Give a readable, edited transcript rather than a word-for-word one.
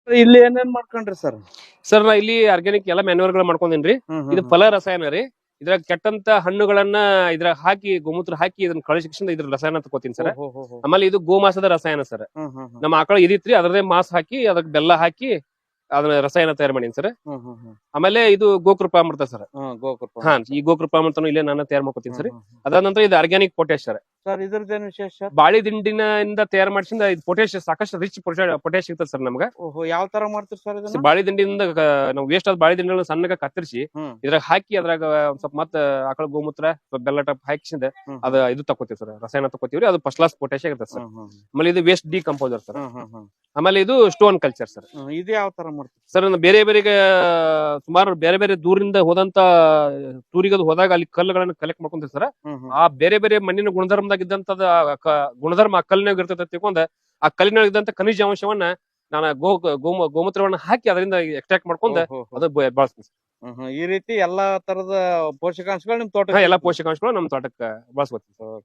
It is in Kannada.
ಇಲ್ಲಿ ಏನೇನ್ ಮಾಡ್ಕೊಂಡ್ರಿ ಸರ್? ಸರ್ ನಾ ಇಲ್ಲಿ ಆರ್ಗ್ಯಾನಿಕ್ ಎಲ್ಲ ಮ್ಯಾನ್ಯೂರ್ ಗಳು ಮಾಡ್ಕೊಂಡೇನ್ರಿ. ಇದು ಫಲ ರಸಾಯನ ರೀ. ಇದ್ರಾಗ ಕೆಟ್ಟಂತ ಹಣ್ಣುಗಳನ್ನ ಇದ್ರಾಗ ಹಾಕಿ ಗೋಮೂತ್ರ ಹಾಕಿ ಇದನ್ನ ಕಳಿಸಿ ಇದ್ರ ರಸಾಯನ ತಗೋತೀನಿ ಸರ್. ಆಮೇಲೆ ಇದು ಗೋಮಾಸದ ರಸಾಯನ ಸರ್. ನಮ್ಮ ಆಕಳ ಇದಿತ್ರಿ ಅದ್ರದೇ ಮಾಸ್ ಹಾಕಿ ಅದಕ್ಕೆ ಬೆಲ್ಲ ಹಾಕಿ ಅದನ್ನ ರಸಾಯನ ತಯಾರು ಮಾಡೀನಿ ಸರ್. ಆಮೇಲೆ ಇದು ಗೋಕೃಪಾಮೃತ ಸರ್. ಹಾ, ಈ ಗೋಕೃಪಾಮೃತನು ಇಲ್ಲೇ ನಾನು ತಯಾರು ಮಾಡ್ಕೊತೀನಿ ಸರ್. ಅದಾದ ನಂತರ ಇದು ಆರ್ಗ್ಯಾನಿಕ್ ಪೊಟ್ಯಾಶ್ ಸರ್. ಸರ್ ಇದ್ರದ್ದೇನು ವಿಶೇಷ? ಬಾಳಿ ದಿಂಡಿನಿಂದ ತಯಾರು ಮಾಡಿಸಿದ ಇದು ಪೊಟ್ಯಾಶ್ ಸಾಕಷ್ಟು ರಿಚ್ ಪೊಟ್ಯಾಶ್ ಸಿಗ್ತದೆ ಸರ್ ನಮ್ಗೆ. ಯಾವ ತರ ಮಾಡ್ತೀರಿ ಸರ್ ಇದನ್ನ? ಬಾಳಿ ದಿಂಡಿಯಿಂದ ನಾವು ವೇಸ್ಟ್ ಆದ ಬಾಳಿ ದಿಂಡಿಗಳನ್ನ ಸಣ್ಣಗ ಕತ್ತರಿಸಿ ಇದ್ರಾಗ ಹಾಕಿ ಅದ್ರಾಗ ಒಂದ್ ಸ್ವಲ್ಪ ಮತ್ತ ಆಕಳ ಗೋಮೂತ್ರ ಬೆಲ್ಲ ಟಪ್ ಹಾಕಿಸಿದ ಅದ ಇದು ತಕೋತೀವಿ ಸರ್, ರಸಾಯನ ತಕೋತೀವ್ರಿ. ಅದು ಫಸ್ಟ್ ಕ್ಲಾಸ್ ಪೊಟ್ಯಾಶ್ ಇರ್ತದೆ ಸರ್. ಆಮೇಲೆ ಇದು ವೇಸ್ಟ್ ಡಿಕಂಪೋಸರ್ ಸರ್. ಆಮೇಲೆ ಇದು ಸ್ಟೋನ್ ಕಲ್ಚರ್ ಸರ್. ಇದು ಯಾವ ತರ ಮಾಡ್ತೀವಿ ಸರ್? ಬೇರೆ ಬೇರೆ ಸುಮಾರು ಬೇರೆ ಬೇರೆ ದೂರಿಂದ ಹೋದಂತ ಟೂರಿಗದು ಹೋದಾಗ ಅಲ್ಲಿ ಕಲ್ಲುಗಳನ್ನ ಕಲೆಕ್ಟ್ ಮಾಡ್ಕೊಂತೀವಿ ಸರ್. ಆ ಬೇರೆ ಬೇರೆ ಮಣ್ಣಿನ ಗುಣಧರ್ಮದಾಗ ಇದ್ದಂತದ ಗುಣಧರ್ಮ ಆ ಕಲ್ಲಿನಾಗ ಇರ್ತದೆ ತಿಳ್ಕೊಂಡ ಆ ಕಲ್ಲಿನಾಗ ಇದ್ದಂತ ಖನಿಜಾಂಶವನ್ನ ನಾನು ಗೋಮೂತ್ರವನ್ನ ಹಾಕಿ ಅದರಿಂದ ಎಕ್ಸ್ಟ್ರಾಕ್ಟ್ ಮಾಡ್ಕೊಂಡ ಅದು ಬಳಸ್ತೀನಿ ಸರ್. ಈ ರೀತಿ ಎಲ್ಲಾ ತರದ ಪೋಷಕಾಂಶಗಳು ನಿಮ್ ತೋಟ? ಎಲ್ಲಾ ಪೋಷಕಾಂಶಗಳು ನಮ್ ತೋಟಕ್ಕೆ ಬಳಸ್ಕೊತೀವಿ ಸರ್.